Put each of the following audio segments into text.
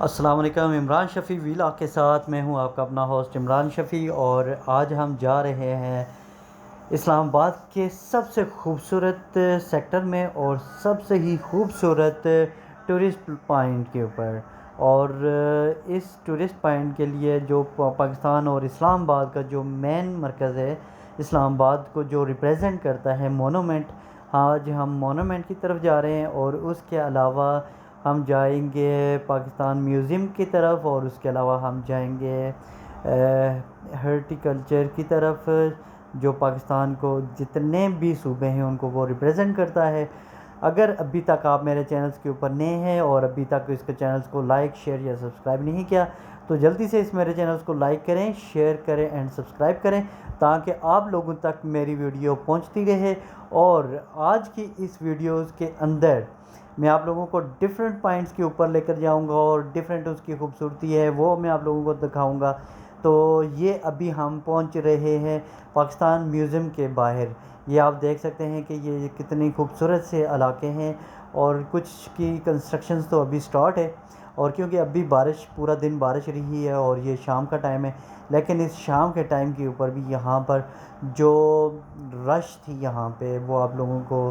السلام علیکم۔ عمران شفیع ویلا کے ساتھ میں ہوں آپ کا اپنا ہوسٹ عمران شفیع، اور آج ہم جا رہے ہیں اسلام آباد کے سب سے خوبصورت سیکٹر میں اور سب سے ہی خوبصورت ٹورسٹ پوائنٹ کے اوپر۔ اور اس ٹورسٹ پوائنٹ کے لیے جو پاکستان اور اسلام آباد کا جو مین مرکز ہے، اسلام آباد کو جو ریپریزنٹ کرتا ہے مونومنٹ، آج ہم مونومنٹ کی طرف جا رہے ہیں۔ اور اس کے علاوہ ہم جائیں گے پاکستان میوزیم کی طرف، اور اس کے علاوہ ہم جائیں گے ہارٹیکلچر کی طرف، جو پاکستان کو جتنے بھی صوبے ہیں ان کو وہ ریپریزنٹ کرتا ہے۔ اگر ابھی تک آپ میرے چینلز کے اوپر نئے ہیں اور ابھی تک اس کے چینلز کو لائک، شیئر یا سبسکرائب نہیں کیا، تو جلدی سے اس میرے چینلز کو لائک کریں، شیئر کریں اینڈ سبسکرائب کریں، تاکہ آپ لوگوں تک میری ویڈیو پہنچتی رہے۔ اور آج کی اس ویڈیوز کے اندر میں آپ لوگوں کو ڈیفرنٹ پوائنٹس کے اوپر لے کر جاؤں گا، اور ڈیفرنٹ اس کی خوبصورتی ہے وہ میں آپ لوگوں کو دکھاؤں گا۔ تو یہ ابھی ہم پہنچ رہے ہیں پاکستان میوزیم کے باہر۔ یہ آپ دیکھ سکتے ہیں کہ یہ کتنی خوبصورت سے علاقے ہیں، اور کچھ کی کنسٹرکشنز تو ابھی سٹارٹ ہے، اور کیونکہ ابھی بارش پورا دن بارش رہی ہے اور یہ شام کا ٹائم ہے، لیکن اس شام کے ٹائم کے اوپر بھی یہاں پر جو رش تھی یہاں پہ وہ آپ لوگوں کو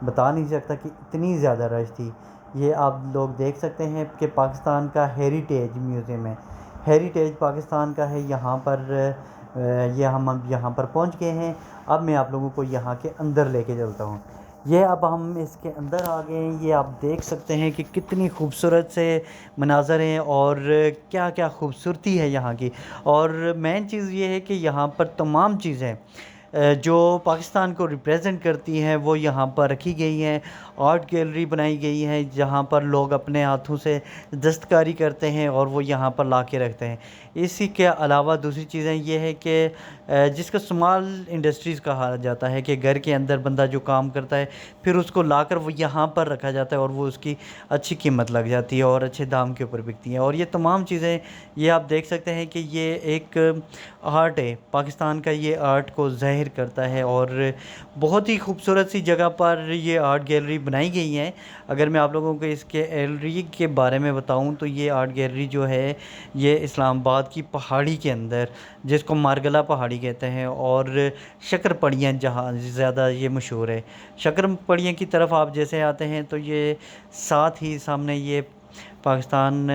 بتا نہیں سکتا کہ اتنی زیادہ رش تھی۔ یہ آپ لوگ دیکھ سکتے ہیں کہ پاکستان کا ہیریٹیج میوزیم ہے، ہیریٹیج پاکستان کا ہے یہاں پر۔ یہ ہم اب یہاں پر پہنچ گئے ہیں۔ اب میں آپ لوگوں کو یہاں کے اندر لے کے چلتا ہوں۔ یہ اب ہم اس کے اندر آ گئے ہیں۔ یہ آپ دیکھ سکتے ہیں کہ کتنی خوبصورت سے مناظر ہیں اور کیا کیا خوبصورتی ہے یہاں کی۔ اور مین چیز یہ ہے کہ یہاں پر تمام چیزیں جو پاکستان کو ریپریزنٹ کرتی ہیں وہ یہاں پر رکھی گئی ہیں۔ آرٹ گیلری بنائی گئی ہے جہاں پر لوگ اپنے ہاتھوں سے دستکاری کرتے ہیں اور وہ یہاں پر لا کے رکھتے ہیں۔ اسی کے علاوہ دوسری چیزیں یہ ہے کہ جس کو اسمال انڈسٹریز کہا جاتا ہے، کہ گھر کے اندر بندہ جو کام کرتا ہے پھر اس کو لا کر وہ یہاں پر رکھا جاتا ہے، اور وہ اس کی اچھی قیمت لگ جاتی ہے اور اچھے دام کے اوپر بکتی ہیں۔ اور یہ تمام چیزیں یہ آپ دیکھ سکتے ہیں کہ یہ ایک آرٹ ہے، پاکستان کا یہ آرٹ کو ظاہر کرتا ہے، اور بہت ہی خوبصورت سی جگہ پر یہ آرٹ گیلری بنائی گئی ہیں۔ اگر میں آپ لوگوں کو اس کے گیلری کے بارے میں بتاؤں تو یہ آرٹ گیلری جو ہے یہ اسلام آباد کی پہاڑی کے اندر، جس کو مارگلا پہاڑی کہتے ہیں، اور شکر پڑیاں جہاں زیادہ یہ مشہور ہے۔ شکر پڑیاں کی طرف آپ جیسے آتے ہیں تو یہ ساتھ ہی سامنے یہ پاکستان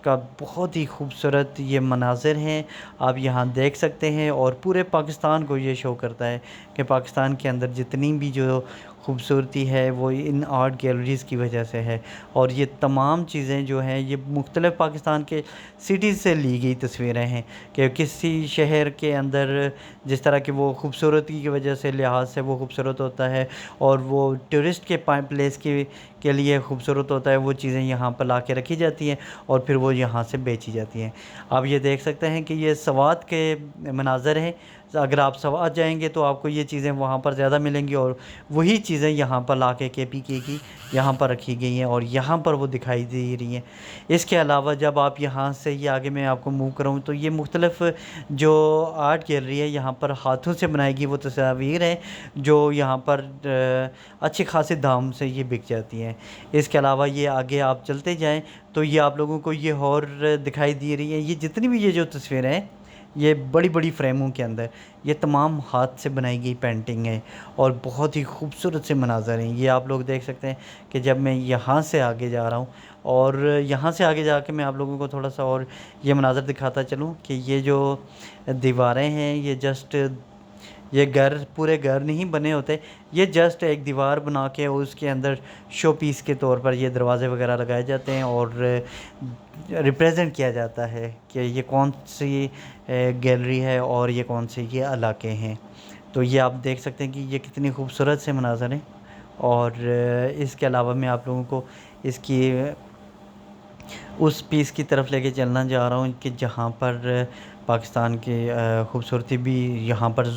کا بہت ہی خوبصورت یہ مناظر ہیں، آپ یہاں دیکھ سکتے ہیں، اور پورے پاکستان کو یہ شو کرتا ہے کہ پاکستان کے اندر جتنی بھی جو خوبصورتی ہے وہ ان آرٹ گیلریز کی وجہ سے ہے۔ اور یہ تمام چیزیں جو ہیں یہ مختلف پاکستان کے سٹیز سے لی گئی تصویریں ہیں، کہ کسی شہر کے اندر جس طرح کہ وہ خوبصورتی کی وجہ سے لحاظ سے وہ خوبصورت ہوتا ہے، اور وہ ٹورسٹ کے پلیس کے لیے خوبصورت ہوتا ہے، وہ چیزیں یہاں پر لا کے رکھی جاتی ہیں اور پھر وہ یہاں سے بیچی جاتی ہیں۔ آپ یہ دیکھ سکتے ہیں کہ یہ سوات کے مناظر ہیں۔ اگر آپ سوات جائیں گے تو آپ کو یہ چیزیں وہاں پر زیادہ ملیں گی، اور وہی چیزیں یہاں پر لا کے پی کے کی یہاں پر رکھی گئی ہیں اور یہاں پر وہ دکھائی دے رہی ہیں۔ اس کے علاوہ جب آپ یہاں سے یہ آگے میں آپ کو موو کروں تو یہ مختلف جو آرٹ گیلری ہے یہاں پر ہاتھوں سے بنائی گئی وہ تصاویر ہیں، جو یہاں پر اچھے خاصے دام سے یہ بک جاتی ہیں۔ اس کے علاوہ یہ آگے آپ چلتے جائیں تو یہ آپ لوگوں کو یہ اور دکھائی دے رہی ہیں۔ یہ جتنی بھی یہ جو تصویریں ہیں یہ بڑی بڑی فریموں کے اندر، یہ تمام ہاتھ سے بنائی گئی پینٹنگ ہے، اور بہت ہی خوبصورت سے مناظر ہیں۔ یہ آپ لوگ دیکھ سکتے ہیں کہ جب میں یہاں سے آگے جا رہا ہوں، اور یہاں سے آگے جا کے میں آپ لوگوں کو تھوڑا سا اور یہ مناظر دکھاتا چلوں کہ یہ جو دیواریں ہیں یہ جسٹ یہ گھر پورے گھر نہیں بنے ہوتے، یہ جسٹ ایک دیوار بنا کے اس کے اندر شو پیس کے طور پر یہ دروازے وغیرہ لگائے جاتے ہیں، اور ریپریزنٹ کیا جاتا ہے کہ یہ کون سی گیلری ہے اور یہ کون سے یہ علاقے ہیں۔ تو یہ آپ دیکھ سکتے ہیں کہ یہ کتنی خوبصورت سے مناظر ہیں۔ اور اس کے علاوہ میں آپ لوگوں کو اس کی اس پیس کی طرف لے کے چلنا جا رہا ہوں کہ جہاں پر پاکستان کی خوبصورتی بھی یہاں پر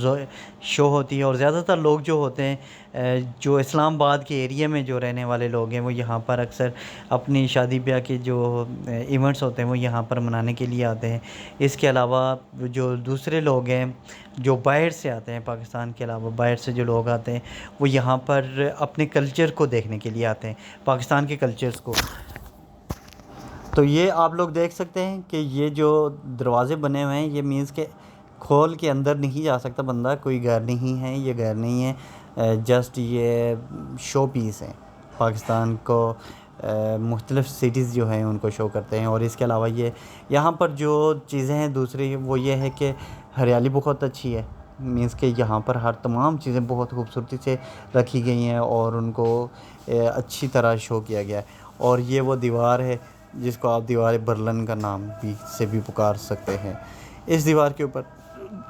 شو ہوتی ہے، اور زیادہ تر لوگ جو ہوتے ہیں جو اسلام آباد کے ایریا میں جو رہنے والے لوگ ہیں وہ یہاں پر اکثر اپنی شادی بیاہ کے جو ایونٹس ہوتے ہیں وہ یہاں پر منانے کے لیے آتے ہیں۔ اس کے علاوہ جو دوسرے لوگ ہیں جو باہر سے آتے ہیں، پاکستان کے علاوہ باہر سے جو لوگ آتے ہیں وہ یہاں پر اپنے کلچر کو دیکھنے کے لیے آتے ہیں، پاکستان کے کلچرز کو۔ تو یہ آپ لوگ دیکھ سکتے ہیں کہ یہ جو دروازے بنے ہوئے ہیں یہ مینس کہ کھول کے اندر نہیں جا سکتا بندہ، کوئی گھر نہیں ہے، یہ گھر نہیں ہے، جسٹ یہ شو پیس ہے، پاکستان کو مختلف سٹیز جو ہیں ان کو شو کرتے ہیں۔ اور اس کے علاوہ یہ یہاں پر جو چیزیں ہیں دوسری وہ یہ ہے کہ ہریالی بہت اچھی ہے، مینس کہ یہاں پر ہر تمام چیزیں بہت خوبصورتی سے رکھی گئی ہیں اور ان کو اچھی طرح شو کیا گیا ہے۔ اور یہ وہ دیوار ہے جس کو آپ دیوار برلن کا نام بھی پکار سکتے ہیں۔ اس دیوار کے اوپر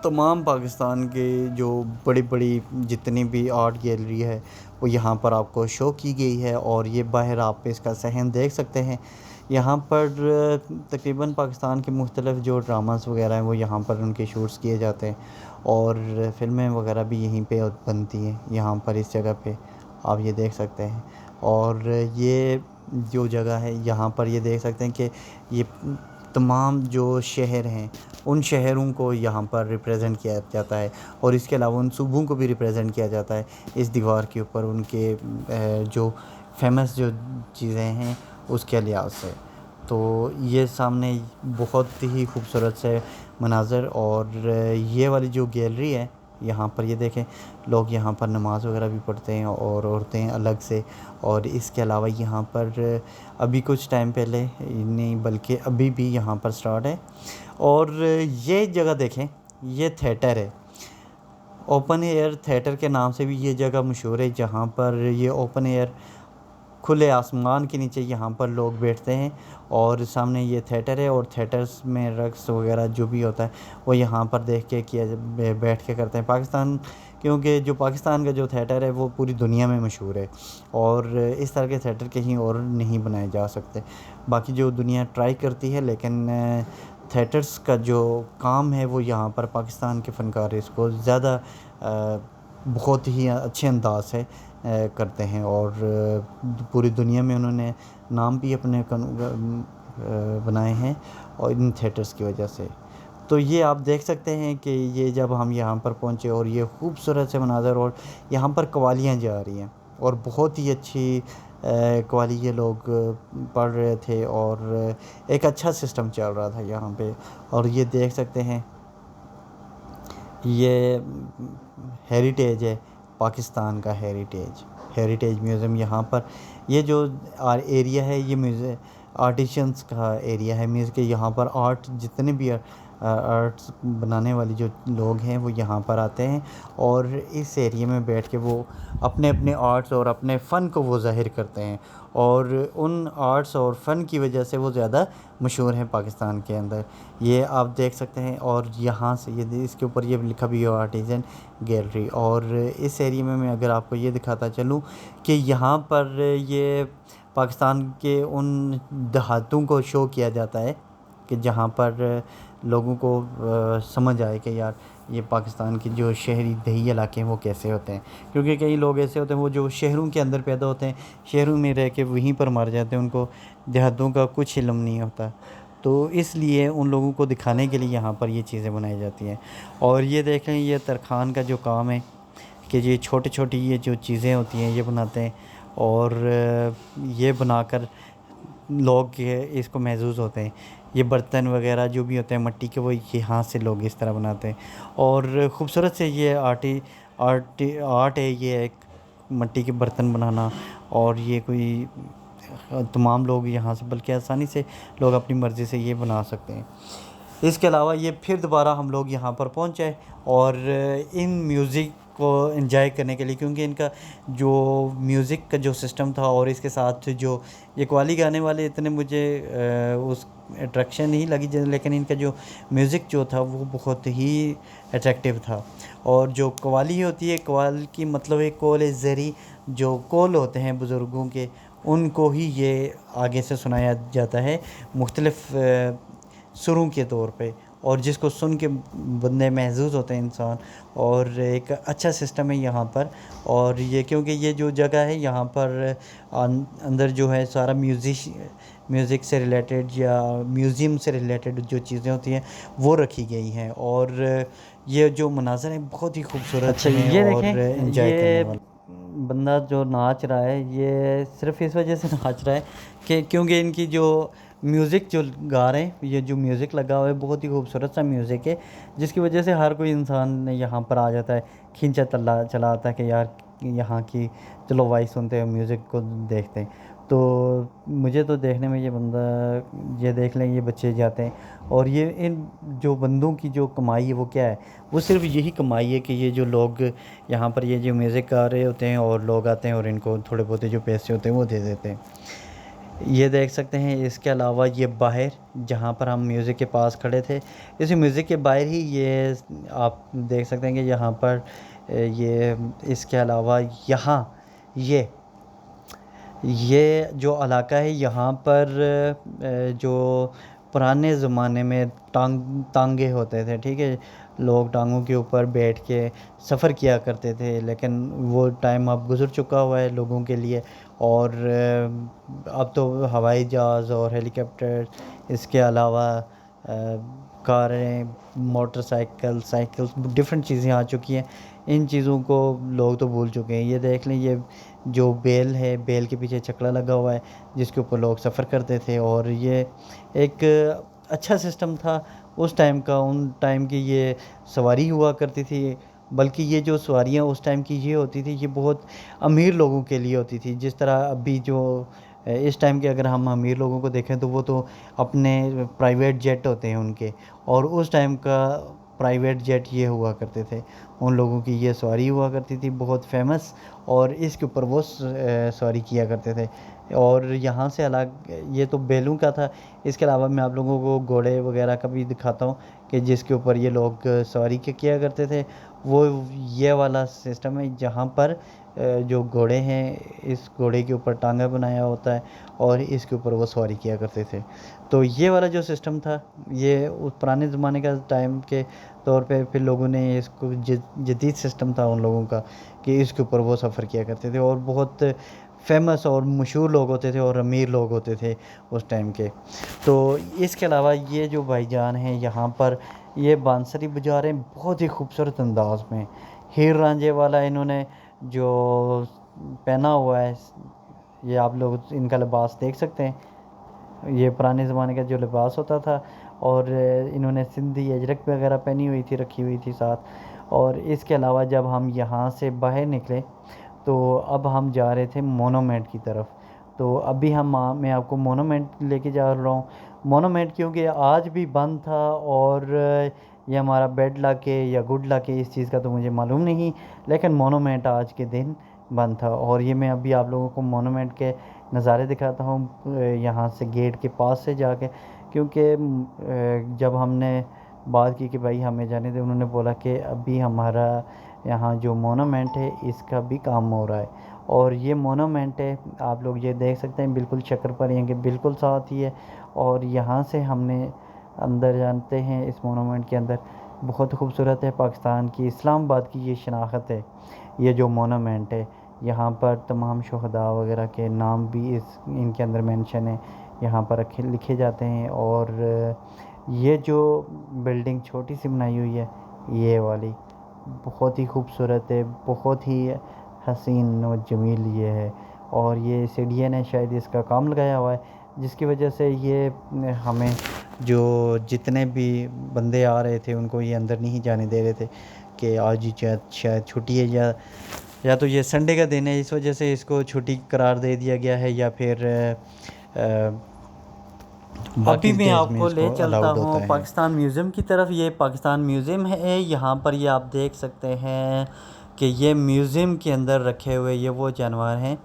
تمام پاکستان کے جو بڑی بڑی جتنی بھی آرٹ گیلری ہے وہ یہاں پر آپ کو شو کی گئی ہے۔ اور یہ باہر آپ اس کا صحن دیکھ سکتے ہیں، یہاں پر تقریباً پاکستان کے مختلف جو ڈراماز وغیرہ ہیں وہ یہاں پر ان کے شوٹس کیے جاتے ہیں، اور فلمیں وغیرہ بھی یہیں پہ بنتی ہیں، یہاں پر اس جگہ پہ آپ یہ دیکھ سکتے ہیں۔ اور یہ جو جگہ ہے یہاں پر یہ دیکھ سکتے ہیں کہ یہ تمام جو شہر ہیں ان شہروں کو یہاں پر ریپریزنٹ کیا جاتا ہے، اور اس کے علاوہ ان صوبوں کو بھی ریپریزنٹ کیا جاتا ہے اس دیوار کے اوپر، ان کے جو فیمس جو چیزیں ہیں اس کے لحاظ سے۔ تو یہ سامنے بہت ہی خوبصورت سے مناظر، اور یہ والی جو گیلری ہے یہاں پر یہ دیکھیں لوگ یہاں پر نماز وغیرہ بھی پڑھتے ہیں اور عورتیں الگ سے۔ اور اس کے علاوہ یہاں پر ابھی کچھ ٹائم پہلے نہیں بلکہ ابھی بھی یہاں پر سٹارٹ ہے، اور یہ جگہ دیکھیں یہ تھیٹر ہے، اوپن ایئر تھیٹر کے نام سے بھی یہ جگہ مشہور ہے، جہاں پر یہ اوپن ایئر کھلے آسمان کے نیچے یہاں پر لوگ بیٹھتے ہیں، اور سامنے یہ تھیٹر ہے، اور تھیٹرز میں رقص وغیرہ جو بھی ہوتا ہے وہ یہاں پر دیکھ کے بیٹھ کے کرتے ہیں۔ پاکستان کیونکہ جو پاکستان کا جو تھیٹر ہے وہ پوری دنیا میں مشہور ہے، اور اس طرح کے تھیٹر کہیں اور نہیں بنائے جا سکتے، باقی جو دنیا ٹرائی کرتی ہے لیکن تھیٹرز کا جو کام ہے وہ یہاں پر پاکستان کے فنکار اس کو زیادہ بہت ہی اچھے انداز سے کرتے ہیں، اور پوری دنیا میں انہوں نے نام بھی اپنے بنائے ہیں اور ان تھیٹرز کی وجہ سے۔ تو یہ آپ دیکھ سکتے ہیں کہ یہ جب ہم یہاں پر پہنچے اور یہ خوبصورت سے مناظر، اور یہاں پر قوالیاں جا رہی ہیں اور بہت ہی اچھی قوالی یہ لوگ پڑھ رہے تھے، اور ایک اچھا سسٹم چل رہا تھا یہاں پہ۔ اور یہ دیکھ سکتے ہیں یہ ہیریٹیج ہے پاکستان کا، ہیریٹیج میوزیم یہاں پر، یہ جو ایریا ہے یہ آرٹیشنس کا ایریا ہے، مینس کہ یہاں پر آرٹ جتنے بھی آرٹس بنانے والی جو لوگ ہیں وہ یہاں پر آتے ہیں، اور اس ایریے میں بیٹھ کے وہ اپنے اپنے آرٹس اور اپنے فن کو وہ ظاہر کرتے ہیں، اور ان آرٹس اور فن کی وجہ سے وہ زیادہ مشہور ہیں پاکستان کے اندر۔ یہ آپ دیکھ سکتے ہیں، اور یہاں سے یہ اس کے اوپر یہ لکھا بھی ہے آرٹیزن گیلری۔ اور اس ایریے میں اگر آپ کو یہ دکھاتا چلوں کہ یہاں پر یہ پاکستان کے ان دیہاتوں کو شو کیا جاتا ہے کہ جہاں پر لوگوں کو سمجھ آئے کہ یار یہ پاکستان کی جو شہری دیہی علاقے ہیں وہ کیسے ہوتے ہیں، کیونکہ کئی لوگ ایسے ہوتے ہیں وہ جو شہروں کے اندر پیدا ہوتے ہیں، شہروں میں رہ کے وہیں پر مر جاتے ہیں، ان کو دیہاتوں کا کچھ علم نہیں ہوتا، تو اس لیے ان لوگوں کو دکھانے کے لیے یہاں پر یہ چیزیں بنائی جاتی ہیں۔ اور یہ دیکھیں یہ ترخان کا جو کام ہے کہ یہ چھوٹی چھوٹی یہ جو چیزیں ہوتی ہیں یہ بناتے ہیں، اور یہ بنا کر لوگ اس کو محظوظ ہوتے ہیں، یہ برتن وغیرہ جو بھی ہوتے ہیں مٹی کے وہ یہاں سے لوگ اس طرح بناتے ہیں، اور خوبصورت سے یہ آرٹ ہے، یہ ایک مٹی کے برتن بنانا، اور یہ کوئی تمام لوگ یہاں سے بلکہ آسانی سے لوگ اپنی مرضی سے یہ بنا سکتے ہیں۔ اس کے علاوہ یہ پھر دوبارہ ہم لوگ یہاں پر پہنچے اور ان میوزک کو انجوائے کرنے کے لیے، کیونکہ ان کا جو میوزک کا جو سسٹم تھا اور اس کے ساتھ جو یہ قوالی گانے والے اتنے مجھے اس اٹریکشن نہیں لگی، لیکن ان کا جو میوزک جو تھا وہ بہت ہی اٹریکٹیو تھا۔ اور جو قوالی ہوتی ہے، قوال کی مطلب ہے قول زری، جو قول ہوتے ہیں بزرگوں کے ان کو ہی یہ آگے سے سنایا جاتا ہے مختلف سروں کے طور پہ، اور جس کو سن کے بندے محظوظ ہوتے ہیں انسان، اور ایک اچھا سسٹم ہے یہاں پر۔ اور یہ کیونکہ یہ جو جگہ ہے یہاں پر اندر جو ہے سارا میوزک سے ریلیٹڈ یا میوزیم سے ریلیٹڈ جو چیزیں ہوتی ہیں وہ رکھی گئی ہیں، اور یہ جو مناظر ہیں بہت ہی خوبصورت ہیں یہ اور دیکھیں انجوائے کرنے یہ والا۔ بندہ جو ناچ رہا ہے یہ صرف اس وجہ سے ناچ رہا ہے کہ کیونکہ ان کی جو میوزک جو گا رہے ہیں، یہ جو میوزک لگا ہوا ہے بہت ہی خوبصورت سا میوزک ہے، جس کی وجہ سے ہر کوئی انسان یہاں پر آ جاتا ہے، کھینچا چلا آتا ہے کہ یار یہاں کی چلو وائس سنتے ہیں، میوزک کو دیکھتے ہیں۔ تو مجھے تو دیکھنے میں یہ بندہ، یہ دیکھ لیں یہ بچے جاتے ہیں، اور یہ ان جو بندوں کی جو کمائی ہے وہ کیا ہے، وہ صرف یہی کمائی ہے کہ یہ جو لوگ یہاں پر یہ جو میوزک گا رہے ہوتے ہیں اور لوگ آتے ہیں اور ان کو تھوڑے بہت جو پیسے ہوتے ہیں وہ دے دیتے ہیں۔ یہ دیکھ سکتے ہیں۔ اس کے علاوہ یہ باہر جہاں پر ہم میوزک کے پاس کھڑے تھے، اس میوزک کے باہر ہی یہ آپ دیکھ سکتے ہیں کہ یہاں پر یہ، اس کے علاوہ یہاں یہ جو علاقہ ہے یہاں پر جو پرانے زمانے میں ٹانگے ہوتے تھے، ٹھیک ہے، لوگ ٹانگوں کے اوپر بیٹھ کے سفر کیا کرتے تھے، لیکن وہ ٹائم اب گزر چکا ہوا ہے لوگوں کے لیے، اور اب تو ہوائی جہاز اور ہیلی کاپٹر، اس کے علاوہ کاریں، موٹر سائیکل ڈفرینٹ چیزیں آ چکی ہیں۔ ان چیزوں کو لوگ تو بھول چکے ہیں۔ یہ دیکھ لیں، یہ جو بیل ہے، بیل کے پیچھے چکڑا لگا ہوا ہے جس کے اوپر لوگ سفر کرتے تھے، اور یہ ایک اچھا سسٹم تھا اس ٹائم کا۔ ان ٹائم کی یہ سواری ہوا کرتی تھی، بلکہ یہ جو سواریاں اس ٹائم کی یہ ہوتی تھی، یہ بہت امیر لوگوں کے لیے ہوتی تھی۔ جس طرح ابھی جو اس ٹائم کے اگر ہم امیر لوگوں کو دیکھیں تو وہ تو اپنے پرائیویٹ جیٹ ہوتے ہیں ان کے، اور اس ٹائم کا پرائیویٹ جیٹ یہ ہوا کرتے تھے، ان لوگوں کی یہ سواری ہوا کرتی تھی بہت فیمس، اور اس کے اوپر وہ سواری کیا کرتے تھے۔ اور یہاں سے الگ یہ تو بیلوں کا تھا، اس کے علاوہ میں آپ لوگوں کو گھوڑے وغیرہ کا بھی دکھاتا ہوں کہ جس کے اوپر یہ لوگ سواری کیا کرتے تھے۔ وہ یہ والا سسٹم ہے جہاں پر جو گھوڑے ہیں، اس گھوڑے کے اوپر ٹانگا بنایا ہوتا ہے اور اس کے اوپر وہ سواری کیا کرتے تھے۔ تو یہ والا جو سسٹم تھا، یہ اس پرانے زمانے کا ٹائم کے طور پہ پھر لوگوں نے اس کو جدید سسٹم تھا ان لوگوں کا کہ اس کے اوپر وہ سفر کیا کرتے تھے، اور بہت فیمس اور مشہور لوگ ہوتے تھے اور امیر لوگ ہوتے تھے اس ٹائم کے۔ تو اس کے علاوہ یہ جو بھائی جان ہیں یہاں پر یہ بانسری بجا رہے ہیں بہت ہی خوبصورت انداز میں، ہیر رانجھے والا انہوں نے جو پہنا ہوا ہے، یہ آپ لوگ ان کا لباس دیکھ سکتے ہیں، یہ پرانے زمانے کا جو لباس ہوتا تھا، اور انہوں نے سندھی اجرک وغیرہ پہنی ہوئی تھی، رکھی ہوئی تھی ساتھ۔ اور اس کے علاوہ جب ہم یہاں سے باہر نکلے تو اب ہم جا رہے تھے مونومنٹ کی طرف۔ تو ابھی میں آپ کو مونومنٹ لے کے جا رہا ہوں۔ مونومنٹ کیونکہ آج بھی بند تھا، اور یہ ہمارا بیڈ لک ہے یا گڈ لک ہے اس چیز کا تو مجھے معلوم نہیں، لیکن مونومنٹ آج کے دن بند تھا۔ اور یہ میں ابھی آپ لوگوں کو مونومنٹ کے نظارے دکھاتا ہوں یہاں سے گیٹ کے پاس سے جا کے، کیونکہ جب ہم نے بات کی کہ بھائی ہمیں جانے دیں، انہوں نے بولا کہ ابھی ہمارا یہاں جو مونومنٹ ہے اس کا بھی کام ہو رہا ہے، اور یہ مونومنٹ ہے آپ لوگ یہ دیکھ سکتے ہیں بالکل شکر پریوں کے بالکل ساتھ ہی ہے۔ اور یہاں سے ہم نے اندر جانتے ہیں اس مونومنٹ کے اندر، بہت خوبصورت ہے، پاکستان کی اسلام آباد کی یہ شناخت ہے، یہ جو مونومنٹ ہے یہاں پر تمام شہداء وغیرہ کے نام بھی ان کے اندر مینشن ہے، یہاں پر لکھے جاتے ہیں۔ اور یہ جو بلڈنگ چھوٹی سی بنائی ہوئی ہے یہ والی بہت ہی خوبصورت ہے، بہت ہی حسین و جمیل یہ ہے، اور یہ سیڈیا نے شاید اس کا کام لگایا ہوا ہے، جس کی وجہ سے یہ ہمیں جو جتنے بھی بندے آ رہے تھے ان کو یہ اندر نہیں جانے دے رہے تھے کہ آج ہی شاید چھٹی ہے، یا تو یہ سنڈے کا دن ہے اس وجہ سے اس کو چھٹی قرار دے دیا گیا ہے، یا پھر باقی ابھی میں ڈیز آپ میں کو اس لے کو چلتا الاؤڈ ہوں ہوتا ہے۔ پاکستان میوزیم کی طرف۔ یہ پاکستان میوزیم ہے، یہاں پر یہ آپ دیکھ سکتے ہیں کہ یہ میوزیم کے اندر رکھے ہوئے یہ وہ جانور ہیں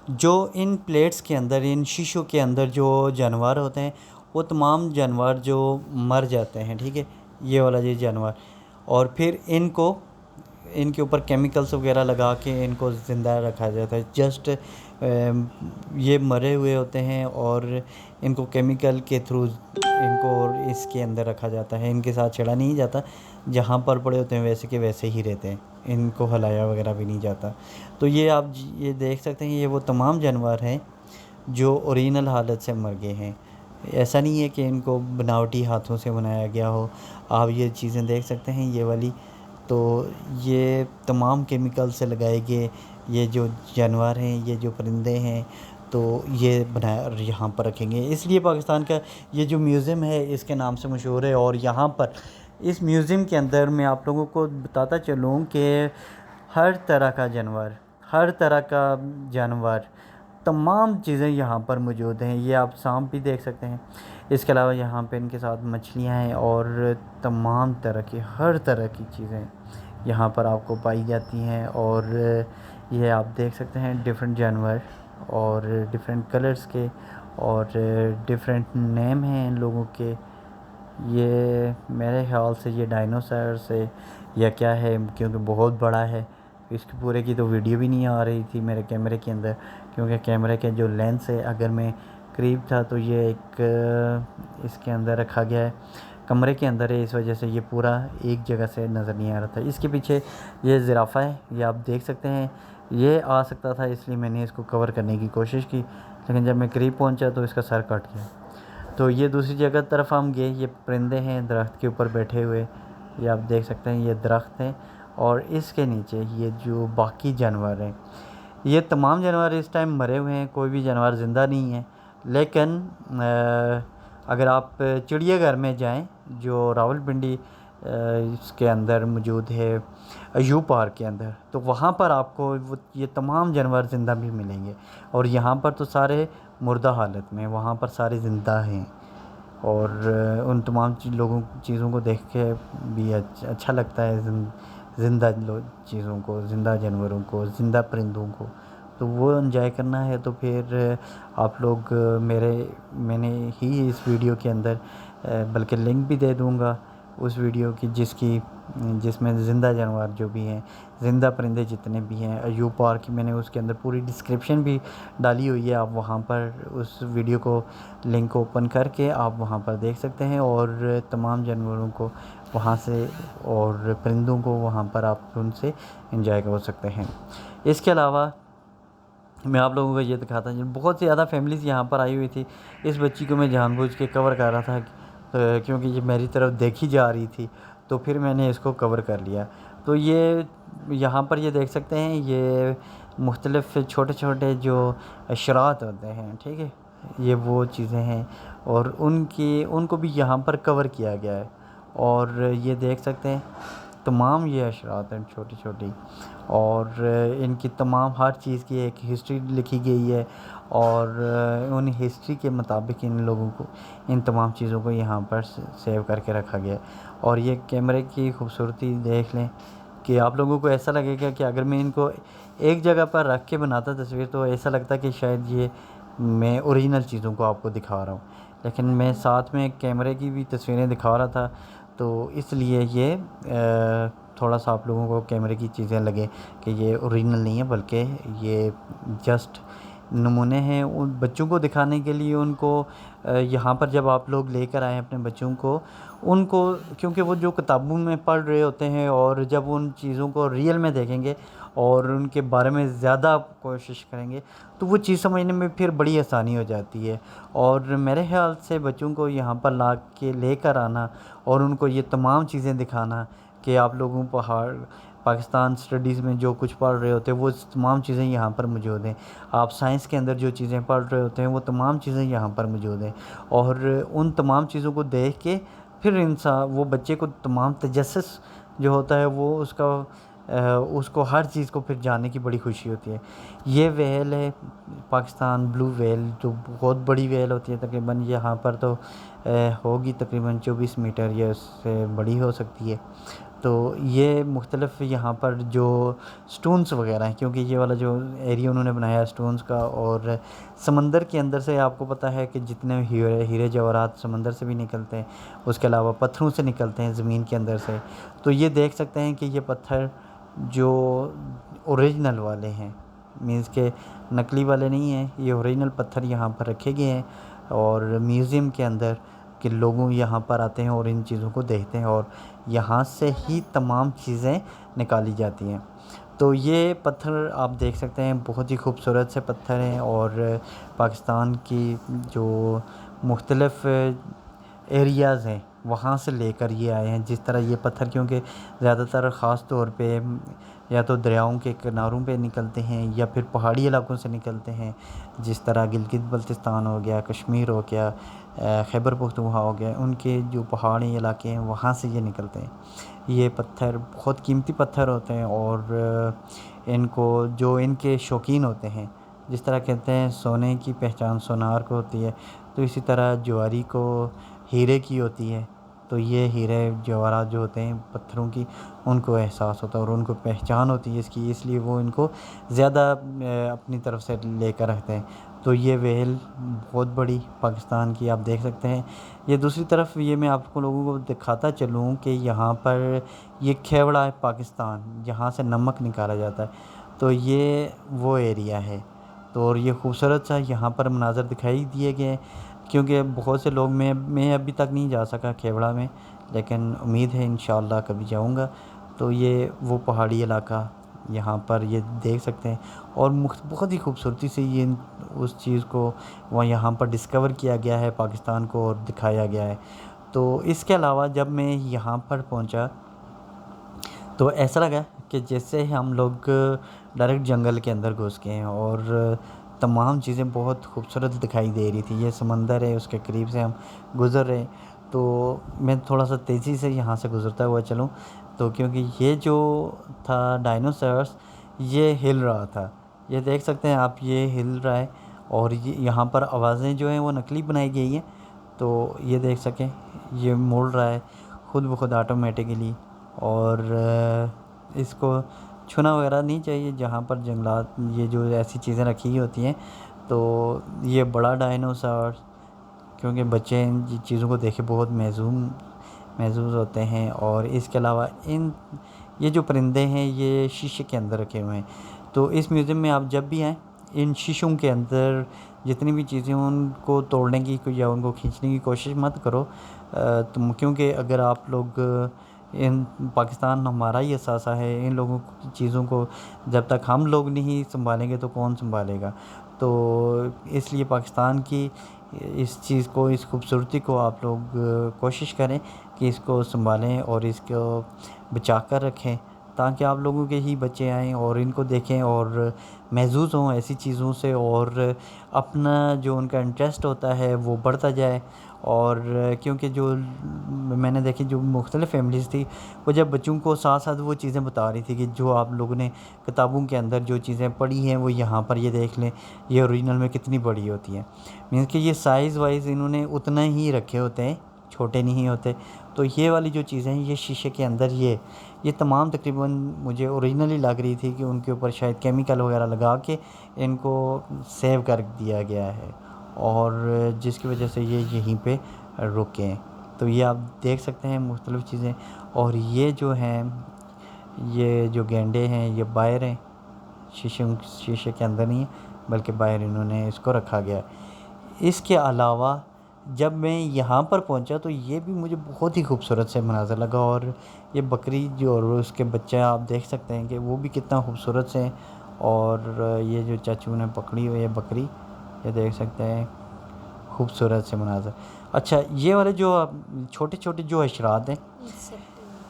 جو ان پلیٹس کے اندر، ان شیشوں کے اندر جو جانور ہوتے ہیں وہ تمام جانور جو مر جاتے ہیں، ٹھیک ہے، یہ والا یہ جانور، اور پھر ان کے اوپر کیمیکلز وغیرہ لگا کے ان کو زندہ رکھا جاتا ہے۔ جسٹ یہ مرے ہوئے ہوتے ہیں اور ان کو کیمیکل کے تھرو ان کو اس کے اندر رکھا جاتا ہے، ان کے ساتھ چھڑا نہیں جاتا، جہاں پر پڑے ہوتے ہیں ویسے کے ویسے ہی رہتے ہیں، ان کو ہلایا وغیرہ بھی نہیں جاتا۔ تو یہ آپ یہ دیکھ سکتے ہیں یہ وہ تمام جانور ہیں جو اوریجنل حالت سے مر گئے ہیں، ایسا نہیں ہے کہ ان کو بناوٹی ہاتھوں سے بنایا گیا ہو۔ آپ یہ چیزیں دیکھ سکتے ہیں یہ والی، تو یہ تمام کیمیکل سے لگائے گئے یہ جو جانور ہیں، یہ جو پرندے ہیں، تو یہ بنایا یہاں پر رکھیں گے. اس لیے پاکستان کا یہ جو میوزیم ہے اس کے نام سے مشہور ہے. اور یہاں پر اس میوزیم کے اندر میں آپ لوگوں کو بتاتا چلوں کہ ہر طرح کا جانور تمام چیزیں یہاں پر موجود ہیں. یہ آپ سانپ بھی دیکھ سکتے ہیں. اس کے علاوہ یہاں پہ ان کے ساتھ مچھلیاں ہیں اور تمام ہر طرح کی چیزیں یہاں پر آپ کو پائی جاتی ہیں. اور یہ آپ دیکھ سکتے ہیں ڈیفرنٹ جانور اور ڈیفرنٹ کلرز کے اور ڈیفرنٹ نیم ہیں ان لوگوں کے. یہ میرے خیال سے یہ ڈائنوسار سے یا کیا ہے، کیونکہ بہت بڑا ہے. اس کے پورے کی تو ویڈیو بھی نہیں آ رہی تھی میرے کیمرے کے اندر، کیونکہ کیمرے کے جو لینس ہے اگر میں قریب تھا تو یہ ایک اس کے اندر رکھا گیا ہے، کمرے کے اندر ہے، اس وجہ سے یہ پورا ایک جگہ سے نظر نہیں آ رہا تھا. اس کے پیچھے یہ زرافہ ہے، یہ آپ دیکھ سکتے ہیں. یہ آ سکتا تھا اس لیے میں نے اس کو کور کرنے کی کوشش کی، لیکن جب میں قریب پہنچا تو اس کا سر کٹ گیا. تو یہ دوسری جگہ طرف ہم گئے. یہ پرندے ہیں درخت کے اوپر بیٹھے ہوئے، یہ آپ دیکھ سکتے ہیں. یہ درخت ہیں اور اس کے نیچے یہ جو باقی جانور ہیں، یہ تمام جانور اس ٹائم مرے ہوئے ہیں، کوئی بھی جانور زندہ نہیں ہے. لیکن اگر آپ چڑیا گھر میں جائیں جو راولپنڈی اس کے اندر موجود ہے، ایوب پارک کے اندر، تو وہاں پر آپ کو یہ تمام جانور زندہ بھی ملیں گے. اور یہاں پر تو سارے مردہ حالت میں، وہاں پر سارے زندہ ہیں. اور ان تمام چیزوں کو دیکھ کے بھی اچھا لگتا ہے، زندہ چیزوں کو، زندہ جانوروں کو، زندہ پرندوں کو. تو وہ انجوائے کرنا ہے تو پھر آپ لوگ میں نے ہی اس ویڈیو کے اندر بلکہ لنک بھی دے دوں گا اس ویڈیو کی جس میں زندہ جانور جو بھی ہیں، زندہ پرندے جتنے بھی ہیں ایوب پارک کی، میں نے اس کے اندر پوری ڈسکرپشن بھی ڈالی ہوئی ہے. آپ وہاں پر اس ویڈیو کو لنک اوپن کر کے آپ وہاں پر دیکھ سکتے ہیں اور تمام جانوروں کو وہاں سے اور پرندوں کو وہاں پر آپ ان سے انجوائے کر سکتے ہیں. اس کے علاوہ میں آپ لوگوں کو یہ دکھاتا ہوں، بہت زیادہ فیملیز یہاں پر آئی ہوئی تھی. اس بچی کو میں جان بوجھ کے کور کر رہا تھا کیونکہ یہ میری طرف دیکھی جا رہی تھی، تو پھر میں نے اس کو کور کر لیا. تو یہ یہاں پر یہ دیکھ سکتے ہیں، یہ مختلف چھوٹے چھوٹے جو اشارات ہوتے ہیں، ٹھیک ہے، یہ وہ چیزیں ہیں اور ان کو بھی یہاں پر کور کیا گیا ہے. اور یہ دیکھ سکتے ہیں تمام یہ اشارات ہیں چھوٹی چھوٹی، اور ان کی تمام ہر چیز کی ایک ہسٹری لکھی گئی ہے. اور ان ہسٹری کے مطابق ان لوگوں کو، ان تمام چیزوں کو یہاں پر سیو کر کے رکھا گیا ہے. اور یہ کیمرے کی خوبصورتی دیکھ لیں کہ آپ لوگوں کو ایسا لگے گا کہ اگر میں ان کو ایک جگہ پر رکھ کے بناتا تصویر تو ایسا لگتا کہ شاید یہ میں اوریجنل چیزوں کو آپ کو دکھا رہا ہوں، لیکن میں ساتھ میں کیمرے کی بھی تصویریں دکھا رہا تھا. تو اس لیے یہ تھوڑا سا آپ لوگوں کو کیمرے کی چیزیں لگے کہ یہ اوریجنل نہیں ہے، بلکہ یہ جسٹ نمونے ہیں ان بچوں کو دکھانے کے لیے. ان کو یہاں پر جب آپ لوگ لے کر آئیں اپنے بچوں کو، ان کو کیونکہ وہ جو کتابوں میں پڑھ رہے ہوتے ہیں، اور جب ان چیزوں کو ریئل میں دیکھیں گے اور ان کے بارے میں زیادہ کوشش کریں گے تو وہ چیز سمجھنے میں پھر بڑی آسانی ہو جاتی ہے. اور میرے خیال سے بچوں کو یہاں پر لے کر آنا اور ان کو یہ تمام چیزیں دکھانا کہ آپ لوگوں پاکستان اسٹڈیز میں جو کچھ پڑھ رہے ہوتے ہیں وہ تمام چیزیں یہاں پر موجود ہیں. آپ سائنس کے اندر جو چیزیں پڑھ رہے ہوتے ہیں وہ تمام چیزیں یہاں پر موجود ہیں. اور ان تمام چیزوں کو دیکھ کے پھر وہ بچے کو تمام تجسس جو ہوتا ہے وہ اس کو ہر چیز کو پھر جاننے کی بڑی خوشی ہوتی ہے. یہ ویل ہے پاکستان بلو ویل، جو بہت بڑی ویل ہوتی ہے، تقریباً یہاں پر تو ہوگی تقریباً 24 میٹر یا اس سے بڑی ہو سکتی ہے. تو یہ مختلف یہاں پر جو سٹونز وغیرہ ہیں، کیونکہ یہ والا جو ایریا انہوں نے بنایا ہے سٹونز کا، اور سمندر کے اندر سے آپ کو پتہ ہے کہ جتنے ہیرے جواہرات سمندر سے بھی نکلتے ہیں، اس کے علاوہ پتھروں سے نکلتے ہیں زمین کے اندر سے. تو یہ دیکھ سکتے ہیں کہ یہ پتھر جو اوریجنل والے ہیں، مینس کہ نقلی والے نہیں ہیں، یہ اوریجنل پتھر یہاں پر رکھے گئے ہیں اور میوزیم کے اندر کہ لوگوں یہاں پر آتے ہیں اور ان چیزوں کو دیکھتے ہیں اور یہاں سے ہی تمام چیزیں نکالی جاتی ہیں. تو یہ پتھر آپ دیکھ سکتے ہیں بہت ہی خوبصورت سے پتھر ہیں. اور پاکستان کی جو مختلف ایریاز ہیں وہاں سے لے کر یہ آئے ہیں. جس طرح یہ پتھر کیونکہ زیادہ تر خاص طور پہ یا تو دریاؤں کے کناروں پہ نکلتے ہیں یا پھر پہاڑی علاقوں سے نکلتے ہیں، جس طرح گلگت بلتستان ہو گیا، کشمیر ہو گیا، خیبر پختونخوا ہو گیا، ان کے جو پہاڑی علاقے ہیں وہاں سے یہ نکلتے ہیں. یہ پتھر بہت قیمتی پتھر ہوتے ہیں، اور ان کو جو ان کے شوقین ہوتے ہیں، جس طرح کہتے ہیں سونے کی پہچان سونار کو ہوتی ہے، تو اسی طرح جواری کو ہیرے کی ہوتی ہے. تو یہ ہیرے جواہرات جو ہوتے ہیں پتھروں کی، ان کو احساس ہوتا ہے اور ان کو پہچان ہوتی ہے اس کی، اس لیے وہ ان کو زیادہ اپنی طرف سے لے کر رکھتے ہیں. تو یہ ویل بہت بڑی پاکستان کی آپ دیکھ سکتے ہیں. یہ دوسری طرف یہ میں آپ کو لوگوں کو دکھاتا چلوں کہ یہاں پر یہ کھیوڑا ہے پاکستان، جہاں سے نمک نکالا جاتا ہے. تو یہ وہ ایریا ہے. تو اور یہ خوبصورت سا یہاں پر مناظر دکھائی دیے گئے ہیں، کیونکہ بہت سے لوگ میں ابھی تک نہیں جا سکا کھیوڑا میں، لیکن امید ہے انشاءاللہ کبھی جاؤں گا. تو یہ وہ پہاڑی علاقہ یہاں پر یہ دیکھ سکتے ہیں، اور بہت ہی خوبصورتی سے یہ اس چیز کو یہاں پر ڈسکور کیا گیا ہے پاکستان کو اور دکھایا گیا ہے. تو اس کے علاوہ جب میں یہاں پر پہنچا تو ایسا لگا کہ جیسے ہم لوگ ڈائریکٹ جنگل کے اندر گھس گئے ہیں، اور تمام چیزیں بہت خوبصورت دکھائی دے رہی تھی. یہ سمندر ہے، اس کے قریب سے ہم گزر رہے. تو میں تھوڑا سا تیزی سے یہاں سے گزرتا ہوا چلوں، تو کیونکہ یہ جو تھا ڈائنوسارس یہ ہل رہا تھا. یہ دیکھ سکتے ہیں آپ، یہ ہل رہا ہے، اور یہاں پر آوازیں جو ہیں وہ نقلی بنائی گئی ہیں. تو یہ دیکھ سکیں یہ مڑ رہا ہے خود بخود آٹومیٹکلی، اور اس کو چھونا وغیرہ نہیں چاہیے جہاں پر جنگلات یہ جو ایسی چیزیں رکھی ہوتی ہیں. تو یہ بڑا ڈائنوسار، کیونکہ بچے ان چیزوں کو دیکھے بہت محظوظ ہوتے ہیں. اور اس کے علاوہ یہ جو پرندے ہیں یہ شیشے کے اندر رکھے ہوئے ہیں. تو اس میوزیم میں آپ جب بھی آئیں ان شیشوں کے اندر جتنی بھی چیزیں ان کو توڑنے کی یا ان کو کھینچنے کی کوشش مت کرو، کیونکہ اگر آپ لوگ پاکستان ہمارا ہی اثاثہ ہے، ان لوگوں کی چیزوں کو جب تک ہم لوگ نہیں سنبھالیں گے تو کون سنبھالے گا. تو اس لیے پاکستان کی اس چیز کو، اس خوبصورتی کو آپ لوگ کوشش کریں کہ اس کو سنبھالیں اور اس کو بچا کر رکھیں، تاکہ آپ لوگوں کے ہی بچے آئیں اور ان کو دیکھیں اور محظوظ ہوں ایسی چیزوں سے، اور اپنا جو ان کا انٹرسٹ ہوتا ہے وہ بڑھتا جائے. اور کیونکہ جو میں نے دیکھی جو مختلف فیملیز تھی، وہ جب بچوں کو ساتھ ساتھ وہ چیزیں بتا رہی تھی کہ جو آپ لوگوں نے کتابوں کے اندر جو چیزیں پڑھی ہیں وہ یہاں پر یہ دیکھ لیں، یہ اوریجنل میں کتنی بڑی ہوتی ہیں. مینس کہ یہ سائز وائز انہوں نے اتنا ہی رکھے ہوتے ہیں، چھوٹے نہیں ہوتے. تو یہ والی جو چیزیں ہیں یہ شیشے کے اندر یہ تمام تقریباً مجھے اوریجنلی لگ رہی تھی کہ ان کے اوپر شاید کیمیکل وغیرہ لگا کے ان کو سیو کر دیا گیا ہے، اور جس کی وجہ سے یہ یہیں پہ رکے ہیں. تو یہ آپ دیکھ سکتے ہیں مختلف چیزیں. اور یہ جو ہیں یہ جو گینڈے ہیں یہ باہر ہیں، شیشے کے اندر نہیں ہیں بلکہ باہر انہوں نے اس کو رکھا گیا. اس کے علاوہ جب میں یہاں پر پہنچا تو یہ بھی مجھے بہت ہی خوبصورت سے مناظر لگا. اور یہ بکری جو اور اس کے بچے آپ دیکھ سکتے ہیں کہ وہ بھی کتنا خوبصورت سے ہیں. اور یہ جو چاچو نے پکڑی ہوئی ہے بکری، یہ دیکھ سکتے ہیں خوبصورت سے مناظر. اچھا، یہ والے جو چھوٹے چھوٹے جو حشرات ہیں،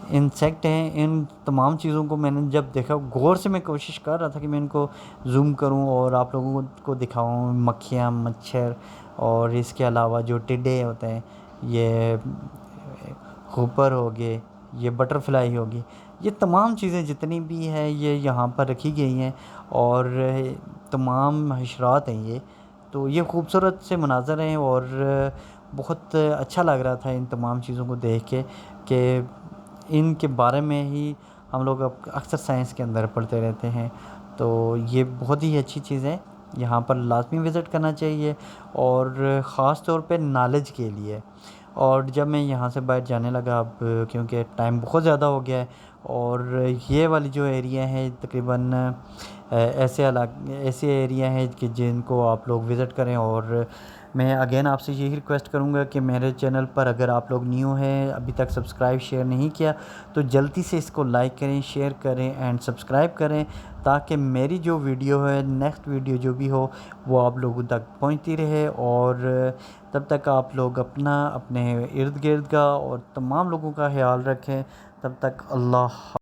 انسیکٹ ہیں، ان تمام چیزوں کو میں نے جب دیکھا غور سے میں کوشش کر رہا تھا کہ میں ان کو زوم کروں اور آپ لوگوں کو دکھاؤں. مکھیاں، مچھر، اور اس کے علاوہ جو ٹڈے ہوتے ہیں، یہ ہوپر ہو گئے، یہ بٹر فلائی ہوگی، یہ تمام چیزیں جتنی بھی ہیں یہ یہاں پر رکھی گئی ہیں، اور تمام حشرات ہیں یہ. تو یہ خوبصورت سے مناظر ہیں، اور بہت اچھا لگ رہا تھا ان تمام چیزوں کو دیکھ کے کہ ان کے بارے میں ہی ہم لوگ اکثر سائنس کے اندر پڑھتے رہتے ہیں. تو یہ بہت ہی اچھی چیز ہے، یہاں پر لازمی وزٹ کرنا چاہیے، اور خاص طور پہ نالج کے لیے. اور جب میں یہاں سے باہر جانے لگا اب کیونکہ ٹائم بہت زیادہ ہو گیا ہے، اور یہ والی جو ایریا ہے تقریباً ایسے ایریا ہیں کہ جن کو آپ لوگ وزٹ کریں. اور میں اگین آپ سے یہی ریکویسٹ کروں گا کہ میرے چینل پر اگر آپ لوگ نیو ہیں, ابھی تک سبسکرائب شیئر نہیں کیا, تو جلدی سے اس کو لائک کریں, شیئر کریں اینڈ سبسکرائب کریں, تاکہ میری جو ویڈیو ہے, نیکسٹ ویڈیو جو بھی ہو, وہ آپ لوگوں تک پہنچتی رہے. اور تب تک آپ لوگ اپنے ارد گرد کا اور تمام لوگوں کا خیال رکھیں. تب تک اللہ